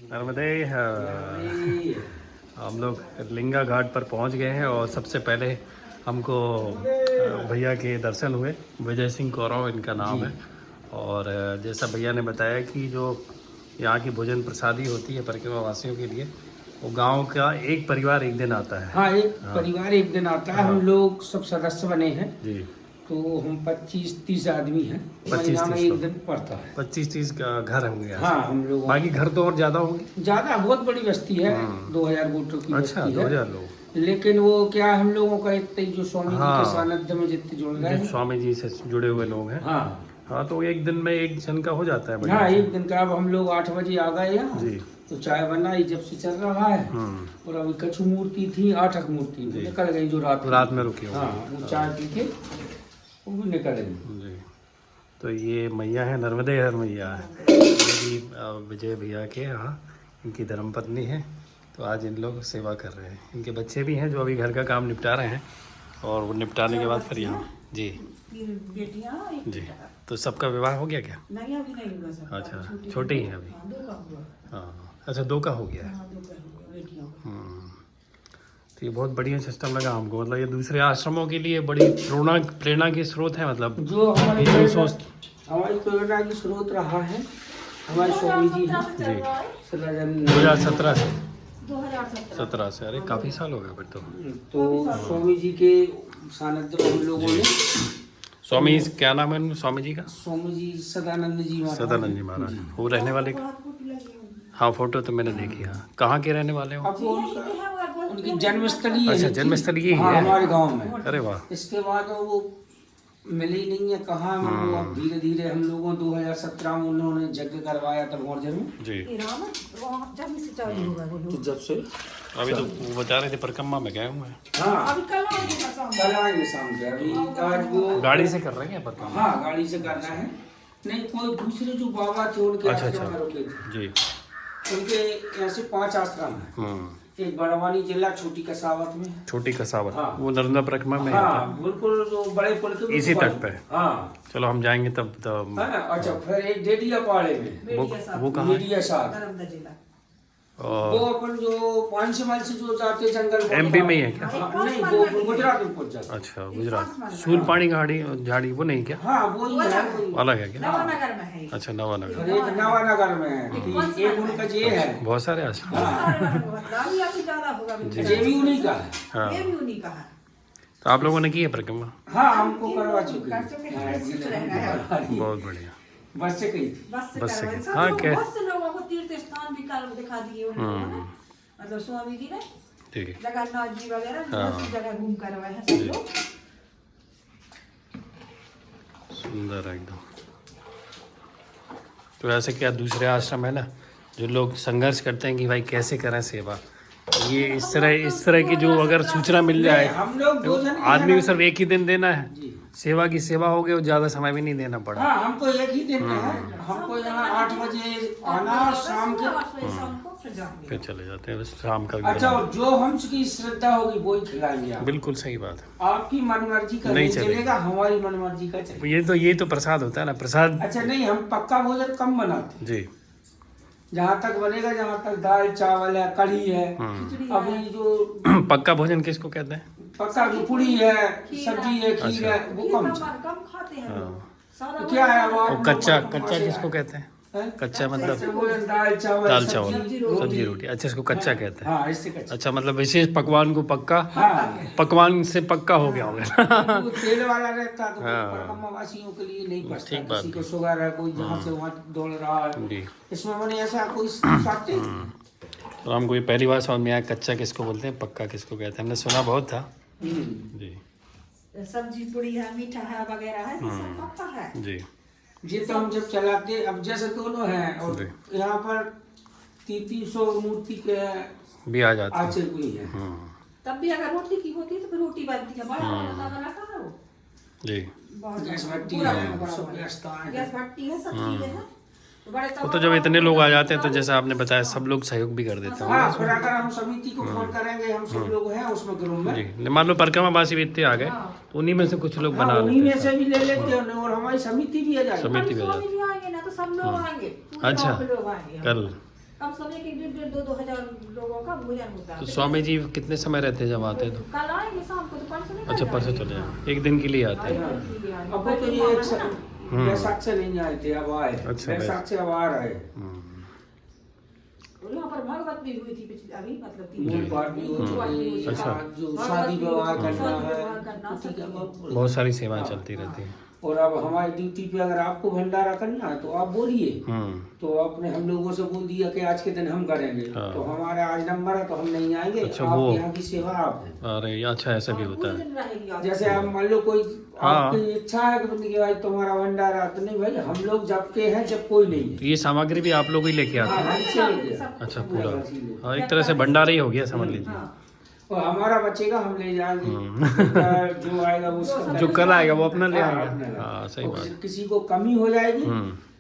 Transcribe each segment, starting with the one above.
नर्मदे। हम लोग लिंगा घाट पर पहुंच गए हैं और सबसे पहले हमको भैया के दर्शन हुए। विजय सिंह कौरव इनका नाम है। और जैसा भैया ने बताया कि जो यहाँ की भोजन प्रसादी होती है परिक्रमा वासियों के लिए, वो गांव का एक परिवार एक दिन आता है। हाँ, एक परिवार एक दिन आता है। हम लोग सब सदस्य बने हैं जी। तो हम 25-30 आदमी हैं। 25-30 में एक दिन पड़ता है। 25-30 का घर होंगे। हाँ, हम लोग बाकी घर तो और ज़्यादा होंगे। ज़्यादा बहुत बड़ी बस्ती है। 2000 वोटों की अच्छा, बस्ती है। 2000 लोग। लेकिन वो क्या हम लोगों का इतने जो स्वामी जी हाँ, के सानिध्य में जितने जुड़ गए, स्वामी जी से जुड़े हुए लोग हैं। हाँ, तो एक दिन में एक जन का हो जाता है। हाँ, एक दिन का। अब हम लोग 8 बजे आ गए यहाँ जी। तो चाय बनाई, जब से चल रहा है। और अभी कछु मूर्ति थी, 8 मूर्ति निकल गई जो रात में रुकी। हाँ, वो चाय पी के वो भी निकल गई। जी। तो ये मैया है, नर्मदे हर मैया है। मेरी विजय भैया के यहाँ इनकी धर्मपत्नी है। तो आज इन लोग सेवा कर रहे हैं। इनके बच्चे भी हैं जो अभी घर का काम निपटा रहे हैं और वो निपटाने के बाद फिर यहाँ। जी बेटियां जी। तो सबका विवाह हो गया क्या? नहीं, अभी नहीं हुआ सब। अच्छा, छोटे ही हैं अभी। दो का हुआ। हाँ, अच्छा, 2 का हो गया है। हाँ, 2 का हुआ बेटियों का। तो ये बहुत बढ़िया सिस्टम लगा हमको। मतलब ये दूसरे आश्रमों के लिए बड़ी प्रेरणा की स्रोत है। मतलब जो हमारी जो प्रेरणा की स्रोत रहा है हमारे स्वामी जी हैं। जी। 2017 से 2017 से। अरे काफ़ी साल हो गए फिर तो स्वामी जी के सानिध्य में हम लोगों ने। स्वामी क्या नाम है स्वामी जी का? स्वामी जी सदानंद जी महाराज। सदानंद जी महाराज। वो रहने वाले? हाँ, फोटो तो मैंने देखी। हाँ, कहाँ के रहने वाले हो? अब वो उनकी जन्मस्थली है। अच्छा, जन्मस्थली यही हाँ, है हमारे गांव में। अरे वाह। इसके बाद वो मिली नहीं है कहाँ। वो अब धीरे धीरे हम लोगों 2017 में उन्होंने यज्ञ करवाया था मोरजर में। जी। तो जब से अभी तो वो बता रहे थे परिक्रमा में गए हुए हैं। हाँ, अभी कल आएंगे शाम के। अभी आज वो गाड़ी से कर रहे हैं परिक्रमा? हाँ, गाड़ी से करना है। नहीं, कोई दूसरे जो बाबा थे उनके आश्रम में रुके थे। जी। उनके यहाँ से 5 आश्रम है। एक बड़वानी जिला छोटी कसावत में। छोटी कसावत। हाँ। वो नर्मदा परिक्रमा में हाँ, बिल्कुल जो बड़े पुल के इसी तट पे। हाँ, चलो हम जाएंगे तब है ना। अच्छा, फिर एक डेडिया पाड़े में। वो कहाँ है? डेडिया साथ नर्मदा जिला। वो अपन जो 500 माइल से जो जाते जंगल। MP में ही है क्या? हाँ, नहीं, वो गुजरात में पहुंच जाते। अच्छा, गुजरात। सूरपानी झाड़ी वो नहीं क्या? हाँ, वो ही है। अलग है क्या? नवानगर में है। अच्छा, नवानगर। और एक नवानगर में है। एक उनका ये है। बहुत सारे आश्रम। गाड़ी अभी ज्यादा होगा। ये भी उन्हीं का है। हाँ। ये भी उन्हीं का है। तो आप लोगों ने की है परिक्रमा? हाँ, हमको करवा चुके कर चुके हैं। बहुत बढ़िया। बस से गई थी। बस से गई। सब हाँ, लोग, क्या? बहुत से लोगों को तीर्थ स्थान भी कर दिखा दिए उन्होंने ना। मतलब स्वामी जी ने ठीक है। जगन्नाथ जी वगैरह हाँ। बहुत सी जगह घूम कर आए हैं सब लोग। सुंदर है एकदम। तो ऐसे क्या दूसरे आश्रम है ना जो लोग संघर्ष करते हैं कि भाई कैसे करें सेवा। ये इस तरह की जो अगर सूचना मिल जाए, हम लोग तो 2 जन आदमी को सिर्फ एक ही दिन देना है। जी। सेवा की सेवा हो गई और ज़्यादा समय भी नहीं देना पड़ा। हाँ, हमको एक ही दिन है। हमको यहाँ 8 बजे आना, शाम के फिर चले जाते हैं बस शाम का। अच्छा, और जो हमकी श्रद्धा होगी वो ही खिलाएंगे आप। बिल्कुल सही बात है। आपकी मनमर्जी का नहीं नहीं चलेगा। चलेगा, हमारी मनमर्जी का चलेगा। ये तो प्रसाद होता है ना, प्रसाद। अच्छा, नहीं, हम पक्का भोजन कम बनाते। जी। जहाँ तक बनेगा, जहाँ तक दाल चावल है, कढ़ी है। अभी जो पक्का भोजन किसको कहते हैं? पक्का जो पूरी है, सब्जी है, खीर है, वो कम खाते हैं लोग। क्या है वो। और कच्चा किसको कहते हैं? कच्चा मतलब दाल चावल सब्जी रोटी। अच्छा, इसको कच्चा कहते हैं। हाँ, इससे कच्चा। अच्छा, मतलब विशेष पकवान को पक्का। हाँ, पकवान से पक्का हो गया होगा। वो तेल वाला रहता तो हाँ। परिक्रमा वासियों के लिए नहीं पचता। ठीक बात किसी को शुगर है, कोई जहाँ से वहाँ दौड़ रहा है। जी। इसमें मैंने ऐसा कोई साथी। तो हमको ये पहली बार समझ में आया कच्चा किसको बोलते हैं, पक्का किसको कहते हैं। हमने सुना बहुत था। जी सब्जी पूरी है, मीठा है वगैरह है, सब पक्का है। जी। ये तो हम जब चलाते, अब जैसे दोनों हैं और यहाँ पर 300 मूर्ति के भी आ जाते हैं। आचे हुई है। तब भी अगर रोटी की होती तो फिर रोटी बनती है। बड़ा वाला तवा रखा है वो। जी। गैस भट्टी पूरा है, बड़ा सब वाला। व्यवस्था है। गैस भट्टी है, सब चीजें हैं। बड़े वो तो जब इतने लोग आ जाते हैं तो जैसा आपने बताया सब लोग सहयोग भी कर देते हैं। हाँ, फिर अगर हम समिति को फोन करेंगे, हम सब लोग हैं उसमें ग्रुप में। जी। मान लो परिक्रमा वासी भी इतने आ गए तो उन्हीं में से कुछ लोग बना उन्हीं लेते में से भी ले लेते हैं और हमारी समिति भी आ जाएगी। समिति भी आ जाती स्वामी जी आएंगे ना तो सब लोग आएंगे। अच्छा। लोग आएंगे। कल। कम समय के 1,500-2,000 लोगों का भोजन होता है। तो स्वामी जी कितने समय रहते हैं जब आते हैं तो? कल आएंगे शाम को, तो परसों निकल अच्छा, परसों जाएंगे। चले जाएंगे, एक दिन के लिए आते हैं। अब वो तो ये बैसाख से नहीं आए थे, अब आए। अच्छा, बैसाख से अब आ रहे। और यहाँ पर भागवत भी हुई थी पिछले अभी, मतलब 3 मूल पाठ भी हो चुकी है। अच्छा। जो शादी विवाह करना है, बहुत सारी सेवाएं चलती रहती हैं। और अब हमारी ड्यूटी पे अगर आपको भंडारा करना है तो आप बोलिए। तो आपने हम लोगों से बोल दिया कि आज के दिन हम करेंगे। हाँ। तो हमारा आज नंबर है तो हम नहीं आएंगे। अच्छा, आप वो यहाँ की सेवा आप है। अरे अच्छा, ऐसा भी होता है। जैसे आप मान लो कोई हाँ। आपकी इच्छा है कि भाई तुम्हारा भंडारा, तो नहीं भाई, हम लोग जब के हैं जब कोई नहीं है। तो ये सामग्री भी आप लोग ही लेके आते हैं? हाँ, हमसे लेके आते। अच्छा, पूरा। हाँ, एक तरह से भंडारा ही हो गया, समझ लीजिए। और हमारा बचेगा, हम ले जाएंगे। जो आएगा वो उसका, जो कल आएगा वो अपना ले हाँ, आएगा। अपना। हाँ, सही बात। किसी को कमी हो जाएगी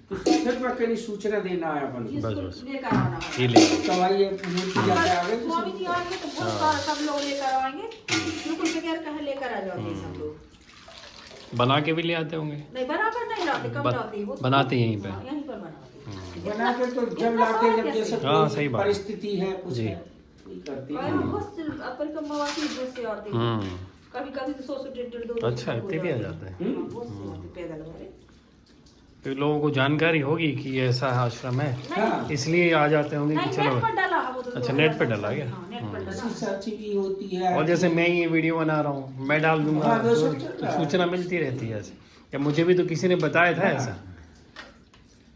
तो सिर्फ अकेली सूचना देना है अपन को। बस लेकर आना है। ये ले। तो भाई ये मूर्ति जाके आगे तो स्वामी जी आएंगे तो बहुत सारा सब लोग लेकर आएंगे, बिल्कुल बगैर कहे लेकर आ जाओगे सब लोग। बना के भी ले आते होंगे? नहीं, बराबर नहीं लाते, कम लाते, वो बनाते यहीं पे? हाँ, यहीं पर बनाते। बना के तो जब लाते जब जैसे हाँ, सही बात। परिस्थिति है कुछ जी। है वही करते और हैं। बहुत परिक्रमा वासी से आते हैं। कभी कभी तो 100 150 200 अच्छा, इतने भी आ जाते हैं। बहुत से आते पैदल वाले। तो लोगों को जानकारी होगी कि ऐसा आश्रम है, हाँ, इसलिए आ जाते होंगे कि नहीं, चलो। नेट पर डाला है वो तो। अच्छा, नेट पे डाला क्या? हाँ, नेट पर डाला। ऐसी सर्च भी होती है। और जैसे मैं ये वीडियो बना रहा हूँ, मैं डाल दूंगा हाँ, वो तो सब चल रहा है। सूचना मिलती रहती है ऐसे। या मुझे भी तो किसी ने बताया था ऐसा।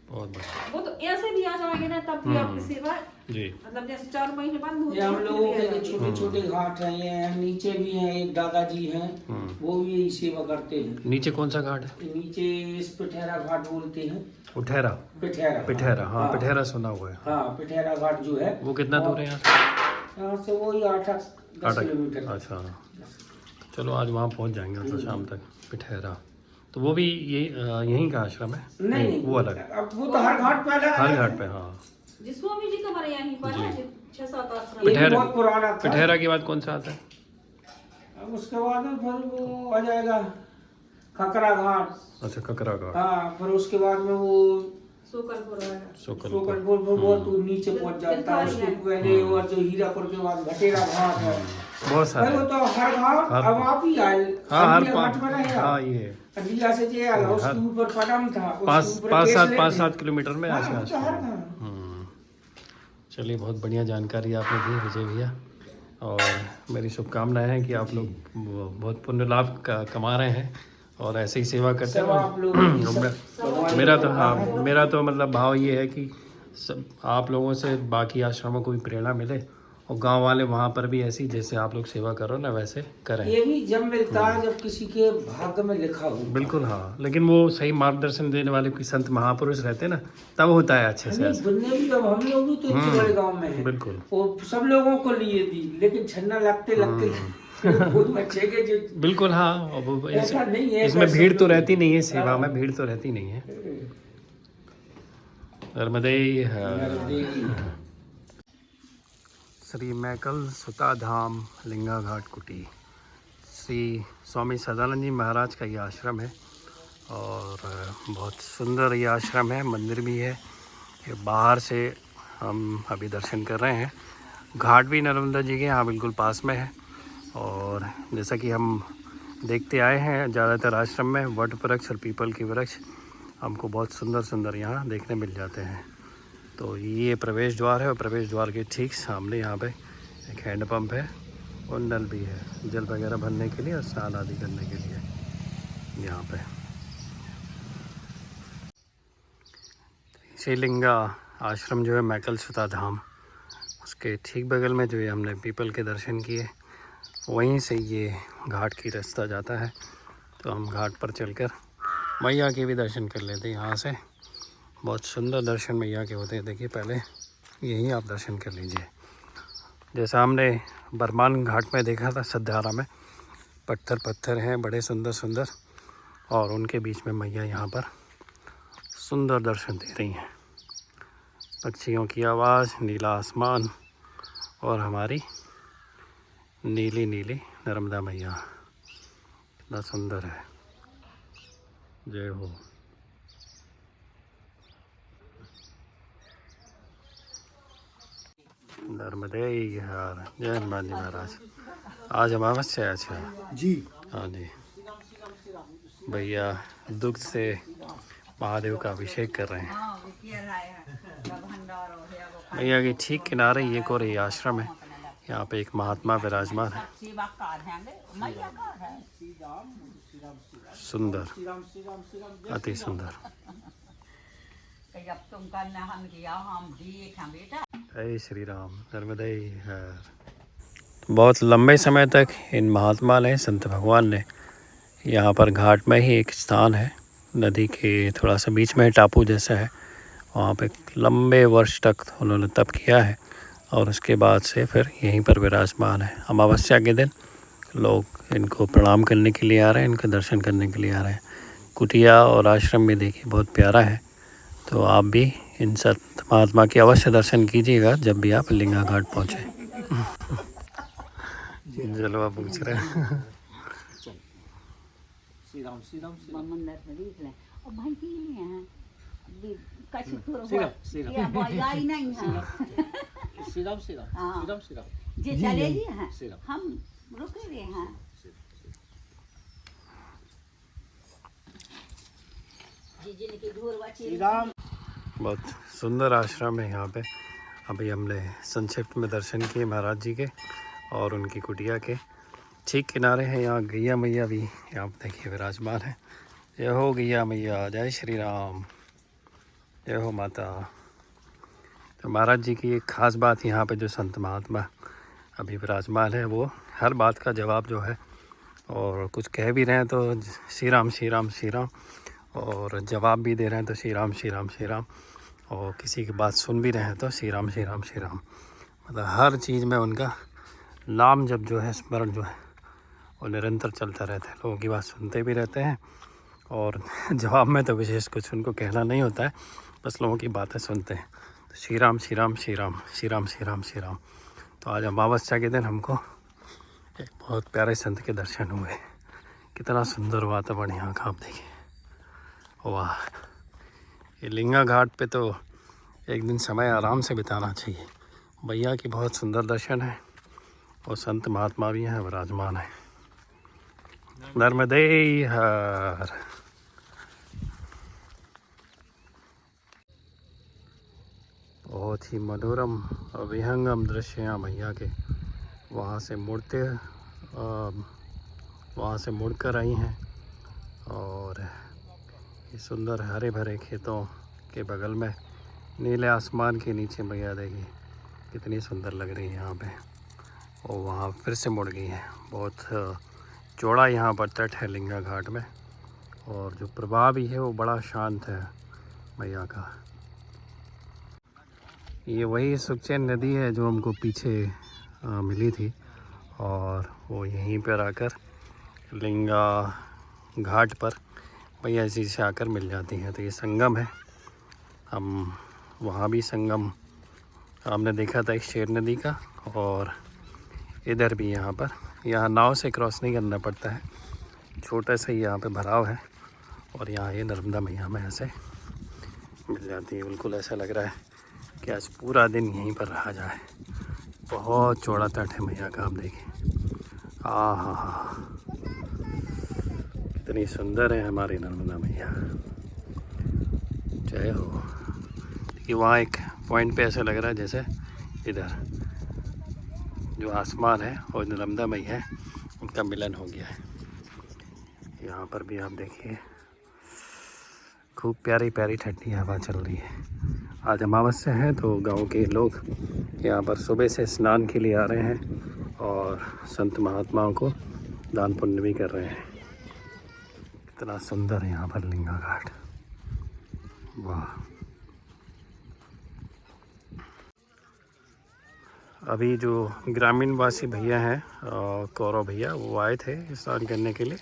बहुत बढ़िया वो तो ऐसे भी आ जाएंगे ना, तब भी आपकी सेवा, जी। मतलब जैसे 4 महीने बंद होते ये हम हैं, लोगों फिर भी के आ जो जाएंगे। छोटे छोटे घाट हैं, ये नीचे भी हैं, एक दादाजी हैं, वो भी यही सेवा करते हैं। नीचे कौन सा घाट है? नीचे इस पिठेरा घाट बोलते हैं। उठेरा? पिठेरा, पिठेरा, हाँ, पिठेरा सुना हुआ है। हाँ, पिठेरा घाट जो है वो कितना दूर है यहाँ से? यहाँ से वही 8-10 किलोमीटर। अच्छा, चलो आज वहाँ पहुँच जाएंगे तो शाम तक। पिठेरा तो वो भी यहीं का आश्रम है? नहीं, वो अलग? अब वो तो हर घाट पे अलग हर अलग घाट है। पे, हाँ। जिस स्वामी जी का हमारे यहीं पर है, 6-7 आश्रम। ये भी बहुत पुराना था। पिठेरा के बाद कौन सा आता है? अब उसके बाद में फिर वो आ जाएगा खकरा घाट। अच्छा, ककरा घाट। हाँ, फिर उसके बाद में वो सोकलपुर है। सोकलपुर। सोकलपुर में बहुत नीचे पहुंच जाता है। उसके पहले और जो हीरापुर के बाद घटेरा घाट है। बहुत सारे। भाई वो तो हर घाट अब आप ही आए। हाँ, हर घाट में रहे आप। हाँ, ये अंडिया से जे आया, उसके ऊपर पदम था, उसके ऊपर 5-7 किलोमीटर में हाँ, आश्रम वो तो हर है। घाट। चलिए, बहुत बढ़िया जानकारी आपने दी विजय भैया, और मेरी शुभकामनाएं हैं कि आप लोग बहुत पुण्य लाभ कमा रहे हैं और ऐसे ही सेवा करते सब आप लोग रहो। मेरा तो मतलब भाव ये है कि सब आप लोगों से बाकी आश्रमों को भी प्रेरणा मिले और गांव वाले वहाँ पर भी ऐसी जैसे आप लोग सेवा करो ना वैसे करें। ये भी जब मिलता है जब किसी के भाग्य में लिखा हो। बिल्कुल, हाँ, लेकिन वो सही मार्गदर्शन देने वाले कोई संत महापुरुष रहते हैं ना, तब होता है अच्छे से ऐसा। बनने भी अब हम लोग भी तो इतने बड़े गांव में हैं। बिल्कुल, वो सब लोगों को लिए दी, लेकिन छन्ना लगते लगते खुद बच्चे के जो बिल्कुल, हाँ। और वो ऐसा नहीं है, इसमें ऐसा भीड़ सब तो लोग- रहती नहीं है, सेवा में भीड़ तो रहती नहीं है। नर्मदे श्री मैकल सुता धाम लिंगा घाट कुटी, श्री स्वामी सदानंद जी महाराज का ये आश्रम है और बहुत सुंदर ये आश्रम है। मंदिर भी है। ये बाहर से हम अभी दर्शन कर रहे हैं। घाट भी नर्मदा जी के यहाँ बिल्कुल पास में है। और जैसा कि हम देखते आए हैं, ज़्यादातर आश्रम में वट वृक्ष और पीपल के वृक्ष हमको बहुत सुंदर सुंदर यहाँ देखने मिल जाते हैं। तो ये प्रवेश द्वार है और प्रवेश द्वार के ठीक सामने यहाँ पे एक हैंडपम्प है और नल भी है जल वगैरह भरने के लिए और स्नान आदि करने के लिए यहाँ पे। श्रीलिंगा आश्रम जो है मैकल सुता धाम, उसके ठीक बगल में जो है हमने पीपल के दर्शन किए, वहीं से ये घाट की रास्ता जाता है। तो हम घाट पर चलकर मैया के भी दर्शन कर लेते हैं। यहाँ से बहुत सुंदर दर्शन मैया के होते हैं। देखिए, पहले यहीं आप दर्शन कर लीजिए। जैसा हमने बरमान घाट में देखा था, सद्धारा में पत्थर पत्थर हैं बड़े सुंदर सुंदर, और उनके बीच में मैया यहाँ पर सुंदर दर्शन दे रही हैं। पक्षियों की आवाज़, नीला आसमान और हमारी नीली नीली नर्मदा मैया, कितना सुंदर है। जय हो। नर्मदे यार, जय हनुमान जी महाराज। आज अमावस्या है। अच्छा जी। हाँ जी, भैया दुग्ध से महादेव का अभिषेक कर रहे हैं। भैया के ठीक किनारे ये कोई आश्रम है, यहाँ पे एक महात्मा विराजमान है। सुंदर, अति सुंदर। जय श्री राम, नर्मदे हर। बहुत लंबे समय तक इन महात्मा ने, संत भगवान ने, यहाँ पर घाट में ही एक स्थान है, नदी के थोड़ा सा बीच में टापू जैसा है, वहाँ पे लंबे वर्ष तक उन्होंने तप किया है और उसके बाद से फिर यहीं पर विराजमान है। अमावस्या के दिन लोग इनको प्रणाम करने के लिए आ रहे हैं, इनके दर्शन करने के लिए आ रहे हैं। कुटिया और आश्रम भी देखिए बहुत प्यारा है, तो आप भी इन संत महात्मा के अवश्य दर्शन कीजिएगा जब भी आप लिंगा घाट पहुँचे। जलवा पूछ रहे हैं। श्री राम श्री राम श्री राम श्री राम श्री राम श्री राम। जे चले जी हैं, हम रुके रहे हैं। श्री राम। बहुत सुंदर आश्रम है यहाँ पे। अभी हमने संक्षिप्त में दर्शन किए महाराज जी के और उनकी कुटिया के। ठीक किनारे हैं यहाँ गैया मैया भी, यहाँ पे देखिए विराजमान है। जय हो गैया मैया, जय श्री राम, जय हो माता। तो महाराज जी की एक ख़ास बात यहाँ पे जो संत महात्मा अभी विराजमान है, वो हर बात का जवाब जो है, और कुछ कह भी रहे हैं तो श्री राम श्री राम श्री राम, और जवाब भी दे रहे हैं तो श्री राम श्री राम श्री राम, और किसी की बात सुन भी रहे हैं तो श्री राम श्री राम श्री राम। मतलब हर चीज़ में उनका नाम जब जो है, स्मरण जो है, वो निरंतर चलता रहता है। लोगों की बात सुनते भी रहते हैं और जवाब में तो विशेष कुछ उनको कहना नहीं होता है, बस लोगों की बातें सुनते हैं। तो श्री राम श्री राम श्री राम श्री राम श्री राम श्री राम। तो आज अमावस्या के दिन हमको एक बहुत प्यारे संत के दर्शन हुए। कितना सुंदर वातावरण यहाँ का, आप देखिए, वाह। ये लिंगा घाट पे तो एक दिन समय आराम से बिताना चाहिए। भैया की बहुत सुंदर दर्शन है और संत महात्मा भी हैं, विराजमान है। नर्मदे हर। बहुत ही मनोरम और विहंगम दृश्य यहाँ भैया के। वहाँ से मुड़कर आई हैं और ये सुंदर हरे भरे खेतों के बगल में नीले आसमान के नीचे भैया देखिए कितनी सुंदर लग रही है यहाँ पे। और वहाँ फिर से मुड़ गई है। बहुत चौड़ा यहाँ पर तट है लिंगा घाट में, और जो प्रवाह भी है वो बड़ा शांत है भैया का। ये वही सुखचैन नदी है जो हमको पीछे मिली थी, और वो यहीं पर आकर लिंगा घाट पर भैया इसी से आकर मिल जाती हैं। तो ये संगम है। हम वहाँ भी संगम हमने देखा था एक शेर नदी का, और इधर भी यहाँ नाव से क्रॉस नहीं करना पड़ता है, छोटा सा ही यहाँ पे भराव है, और यहाँ ये नर्मदा मैया में ऐसे मिल जाती है। बिल्कुल ऐसा लग रहा है कि आज पूरा दिन यहीं पर रहा जाए। बहुत चौड़ा तट है मैया का, आप देखिए। हा, कितनी सुंदर है हमारी नर्मदा मैया, जय हो। देखिए वहाँ एक पॉइंट पे ऐसा लग रहा है जैसे इधर जो आसमान है और नर्मदा मैया है, उनका मिलन हो गया है। यहाँ पर भी आप देखिए खूब प्यारी प्यारी ठंडी हवा चल रही है। आज अमावस्या है तो गांव के लोग यहाँ पर सुबह से स्नान के लिए आ रहे हैं और संत महात्माओं को दान पुण्य भी कर रहे हैं। कितना सुंदर है यहाँ पर लिंगा घाट, वाह। अभी जो ग्रामीण वासी भैया हैं, कौरव भैया, वो आए थे स्नान करने के लिए।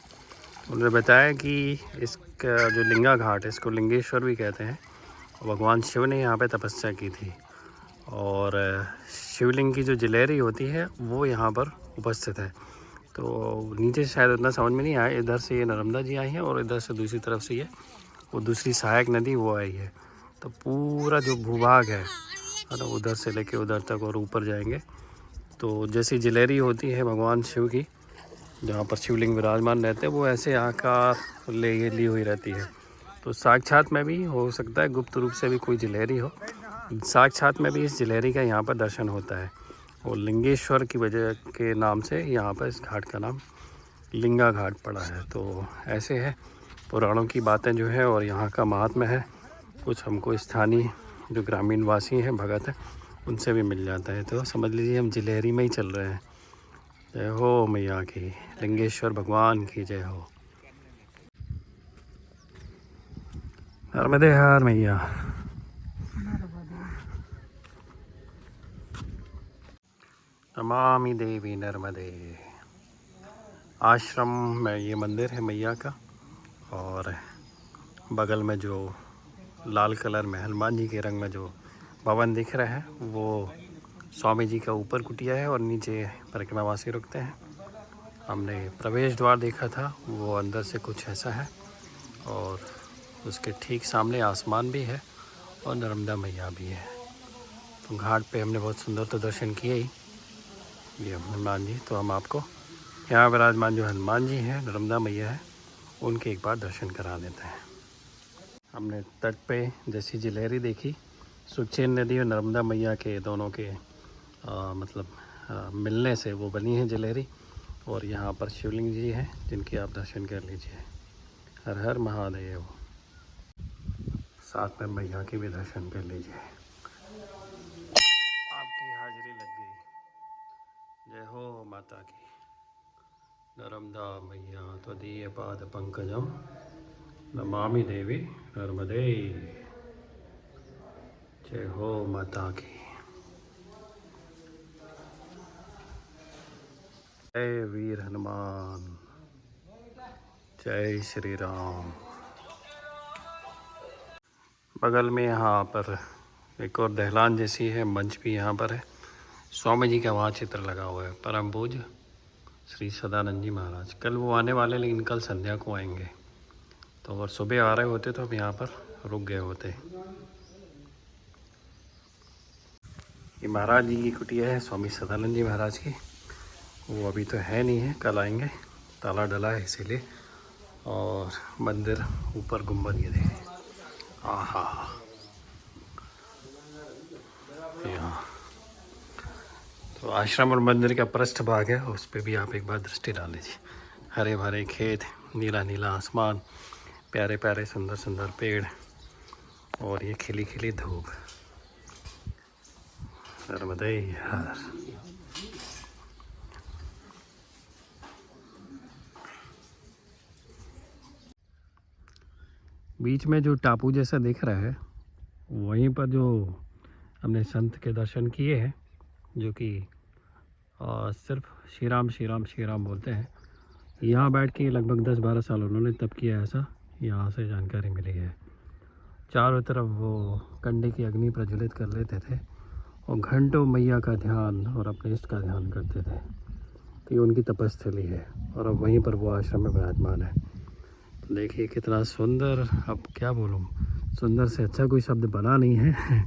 उन्होंने बताया कि इसका जो लिंगा घाट है, इसको लिंगेश्वर भी कहते हैं। भगवान शिव ने यहाँ पे तपस्या की थी, और शिवलिंग की जो जलेरी होती है वो यहाँ पर उपस्थित है। तो नीचे से शायद उतना समझ में नहीं आया, इधर से ये नर्मदा जी आई हैं और इधर से दूसरी तरफ से ये वो दूसरी सहायक नदी वो आई है। तो पूरा जो भूभाग है है ना, उधर से लेके उधर तक और ऊपर जाएंगे तो जैसी जिलेरी होती है भगवान शिव की, जहाँ पर शिवलिंग विराजमान रहते हैं, वो ऐसे आकार ली हुई रहती है। तो साक्षात में भी हो सकता है, गुप्त रूप से भी कोई जिलेरी हो, साक्षात में भी इस जिलेरी का यहाँ पर दर्शन होता है। और लिंगेश्वर की वजह के नाम से यहाँ पर इस घाट का नाम लिंगा घाट पड़ा है। तो ऐसे है पुराणों की बातें जो है और यहाँ का महात्म्य है, कुछ हमको स्थानीय जो ग्रामीण वासी हैं, भगत हैं, उनसे भी मिल जाता है। तो समझ लीजिए हम जिलेहरी में ही चल रहे हैं। जय हो मैया की, लिंगेश्वर भगवान की जय हो। नर्मदे हर मैया। नमामि देवी नर्मदे। आश्रम में ये मंदिर है मैया का, और बगल में जो लाल कलर में हनुमान जी के रंग में जो भवन दिख रहा है वो स्वामी जी का ऊपर कुटिया है, और नीचे परिक्रमावासी रुकते हैं। हमने प्रवेश द्वार देखा था, वो अंदर से कुछ ऐसा है, और उसके ठीक सामने आसमान भी है और नर्मदा मैया भी है। तो घाट पे हमने बहुत सुंदर तो दर्शन किए ही, ये हनुमान जी। तो हम आपको यहाँ विराजमान जो हनुमान जी हैं, नर्मदा मैया है, उनके एक बार दर्शन करा देते हैं। हमने तट पे जैसी जिलेहरी देखी, सुखचैन नदी और नर्मदा मैया के दोनों के मिलने से वो बनी है जिलेहरी। और यहाँ पर शिवलिंग जी हैं जिनके आप दर्शन कर लीजिए। हर हर महादेव। साथ में मैया के भी दर्शन कर लीजिए। आपकी हाजिरी लग गई। जय हो माता की। नर्मदा मैया त्वदीय पाद पंकजम नमामि देवी नर्मदे। जय हो माता की। जय वीर हनुमान। जय श्री राम। बगल में यहाँ पर एक और दहलान जैसी है, मंच भी यहाँ पर है। स्वामी जी का वहाँ चित्र लगा हुआ है, परम पूज्य श्री सदानंद जी महाराज। कल वो आने वाले, लेकिन कल संध्या को आएंगे। तो अगर सुबह आ रहे होते तो हम यहाँ पर रुक गए होते। ये महाराज जी की कुटिया है, स्वामी सदानंद जी महाराज की। वो अभी तो है नहीं है, कल आएंगे, ताला डला है इसीलिए। और मंदिर ऊपर गुम्बद ये देखें, आहा। यहाँ तो आश्रम और मंदिर का पृष्ठ भाग है, उस पर भी आप एक बार दृष्टि डाल लीजिए। हरे भरे खेत, नीला नीला आसमान, प्यारे प्यारे सुंदर सुंदर पेड़, और ये खिली खिली धूप। नर्मदे हर। बीच में जो टापू जैसा दिख रहा है, वहीं पर जो हमने संत के दर्शन किए हैं, जो कि सिर्फ श्री राम श्री राम श्री राम बोलते हैं। यहाँ बैठ के लगभग 10-12 साल उन्होंने तब किया, ऐसा यहाँ से जानकारी मिली है। चारों तरफ वो कंडे की अग्नि प्रज्वलित कर लेते थे और घंटों मैया का ध्यान और अपने इष्ट का ध्यान करते थे। तो ये उनकी तपस्थली है, और अब वहीं पर वो आश्रम में विराजमान है। तो देखिए कितना सुंदर, अब क्या बोलूँ, सुंदर से अच्छा कोई शब्द बना नहीं है।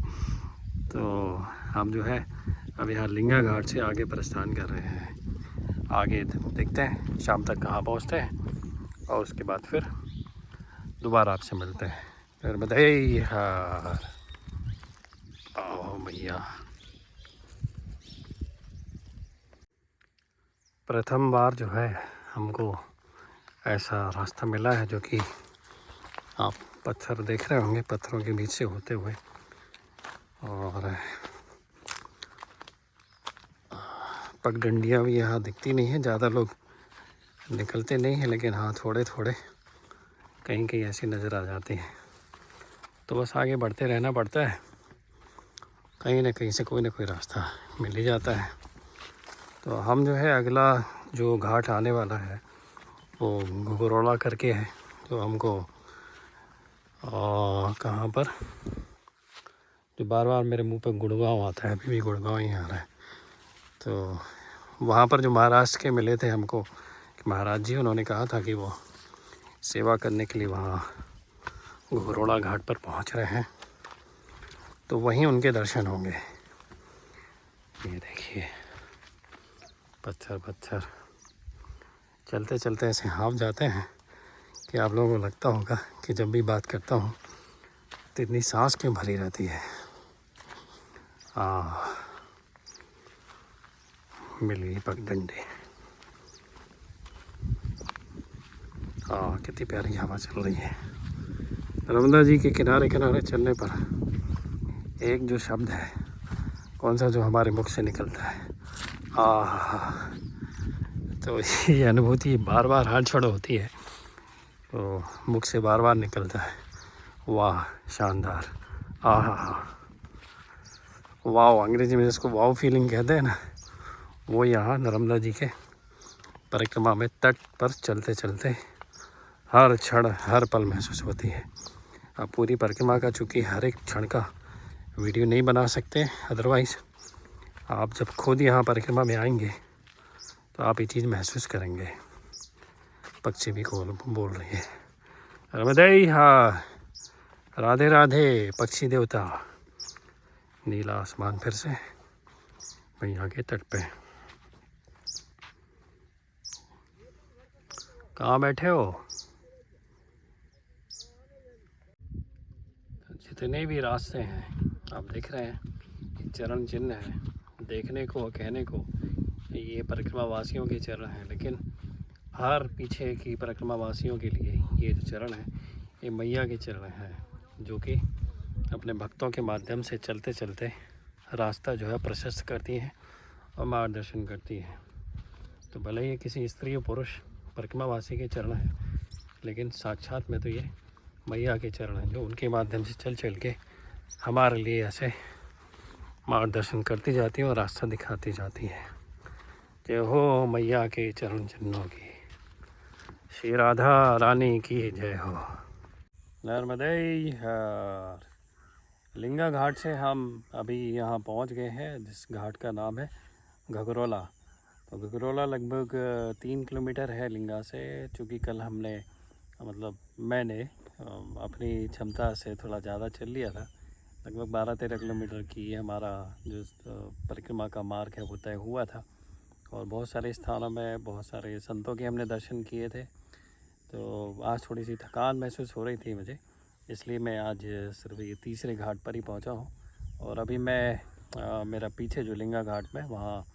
तो हम जो है अब यहाँ लिंगा घाट से आगे प्रस्थान कर रहे हैं। आगे देखते हैं शाम तक कहाँ पहुँचते हैं, और उसके बाद फिर दोबारा आपसे मिलते हैं। नर्मदे हर। आओ मैया। प्रथम बार जो है हमको ऐसा रास्ता मिला है, जो कि आप पत्थर देख रहे होंगे, पत्थरों के बीच से होते हुए। और पगडंडियाँ भी यहाँ दिखती नहीं है, ज़्यादा लोग निकलते नहीं हैं, लेकिन हाँ थोड़े थोड़े कहीं कहीं ऐसी नज़र आ जाती हैं। तो बस आगे बढ़ते रहना पड़ता है, कहीं ना कहीं से कोई ना कोई रास्ता मिल ही जाता है। तो हम जो है अगला जो घाट आने वाला है वो घुघरोला करके है, तो हमको कहाँ पर, जो बार बार मेरे मुंह पे गुड़गांव आता है, अभी भी गुड़गांव ही आ रहा है। तो वहाँ पर जो महाराष्ट्र के मिले थे हमको कि महाराज जी, उन्होंने कहा था कि वो सेवा करने के लिए वहाँ घुघरोला घाट पर पहुँच रहे हैं, तो वहीं उनके दर्शन होंगे। ये देखिए पत्थर पत्थर, चलते चलते ऐसे हाँफ जाते हैं कि आप लोगों को लगता होगा कि जब भी बात करता हूँ तो इतनी सांस क्यों भरी रहती है। मिल गई पगडंडी। कितनी प्यारी हवा चल रही है। नर्मदा जी के किनारे किनारे चलने पर एक जो शब्द है, कौन सा, जो हमारे मुख से निकलता है, तो ये अनुभूति बार बार हाथ छोड़ो होती है, तो मुख से बार बार निकलता है, वाह शानदार, वाह। अंग्रेजी में जिसको वाव फीलिंग कहते हैं ना, वो यहाँ नर्मदा जी के परिक्रमा में तट पर चलते चलते हर क्षण हर पल महसूस होती है। अब पूरी परिक्रमा का चूँकि हर एक क्षण का वीडियो नहीं बना सकते, अदरवाइज़ आप जब खुद यहाँ परिक्रमा में आएंगे तो आप ये चीज़ महसूस करेंगे। पक्षी भी बोल रही है, रमदई हाँ, राधे राधे पक्षी देवता। नीला आसमान फिर से मैया के तट पे। कहाँ बैठे हो? जितने भी रास्ते हैं आप देख रहे हैं, चरण चिन्ह है, देखने को कहने को ये परिक्रमा वासियों के चरण हैं, लेकिन हर पीछे की परिक्रमा वासियों के लिए ये जो चरण है ये मैया के चरण हैं, जो कि अपने भक्तों के माध्यम से चलते चलते रास्ता जो है प्रशस्त करती हैं और मार्गदर्शन करती है। तो भले ही किसी स्त्री और पुरुष परिक्रमा वासी के चरण हैं, लेकिन साक्षात में तो ये मैया के चरण हैं, जो उनके माध्यम से चल चल के हमारे लिए ऐसे मार्गदर्शन करती जाती है और रास्ता दिखाती जाती है। जय हो मैया के चरण चिन्हों की, श्री राधा रानी की जय हो। नर्मदे हर। लिंगा घाट से हम अभी यहाँ पहुँच गए हैं, जिस घाट का नाम है घगरोला। तो घगरोला लगभग 3 किलोमीटर है लिंगा से। चूँकि कल हमने मैंने अपनी क्षमता से थोड़ा ज़्यादा चल लिया था, लगभग 12-13 किलोमीटर की हमारा जो परिक्रमा का मार्ग है वो तय हुआ था, और बहुत सारे स्थानों में बहुत सारे संतों के हमने दर्शन किए थे। तो आज थोड़ी सी थकान महसूस हो रही थी मुझे, इसलिए मैं आज सिर्फ ये तीसरे घाट पर ही पहुंचा हूं। और अभी मैं मेरा पीछे जो लिंगा घाट में, वहाँ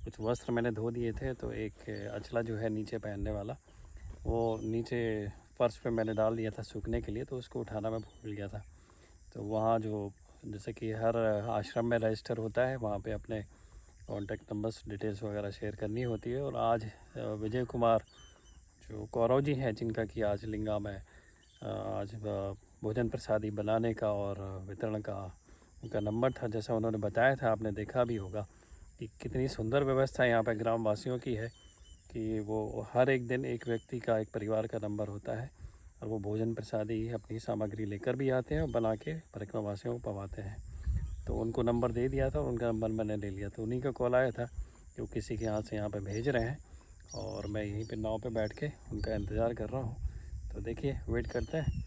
कुछ वस्त्र मैंने धो दिए थे, तो एक अचला जो है नीचे पहनने वाला, वो नीचे फर्श पे मैंने डाल दिया था सूखने के लिए, तो उसको उठाना मैं भूल गया था। तो वहाँ जो जैसे कि हर आश्रम में रजिस्टर होता है, वहाँ पे अपने कॉन्टैक्ट नंबर्स डिटेल्स वगैरह शेयर करनी होती है। और आज विजय कुमार जो कौरव जी हैं, जिनका कि आज लिंगा में आज भोजन प्रसादी बनाने का और वितरण का उनका नंबर था, जैसा उन्होंने बताया था, आपने देखा भी होगा कि कितनी सुंदर व्यवस्था यहाँ पर ग्रामवासियों की है कि वो हर एक दिन एक व्यक्ति का, एक परिवार का नंबर होता है, और वो भोजन प्रसादी अपनी सामग्री लेकर भी आते हैं और बना के परिक्रमा वासियों को पवाते हैं। तो उनको नंबर दे दिया था और उनका नंबर मैंने ले लिया, तो उन्हीं का कॉल आया था कि वो किसी के यहाँ से यहाँ पे भेज रहे हैं, और मैं यहीं पे नाव पे बैठ के उनका इंतज़ार कर रहा हूँ। तो देखिए वेट करते हैं,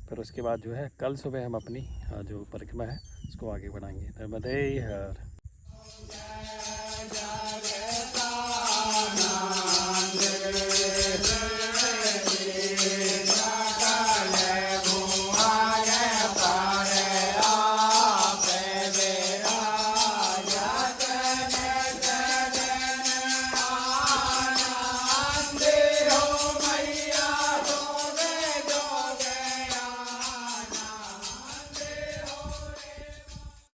फिर उसके बाद जो है कल सुबह हम अपनी जो परिक्रमा है उसको आगे बढ़ाएंगे। नर्मदे हर।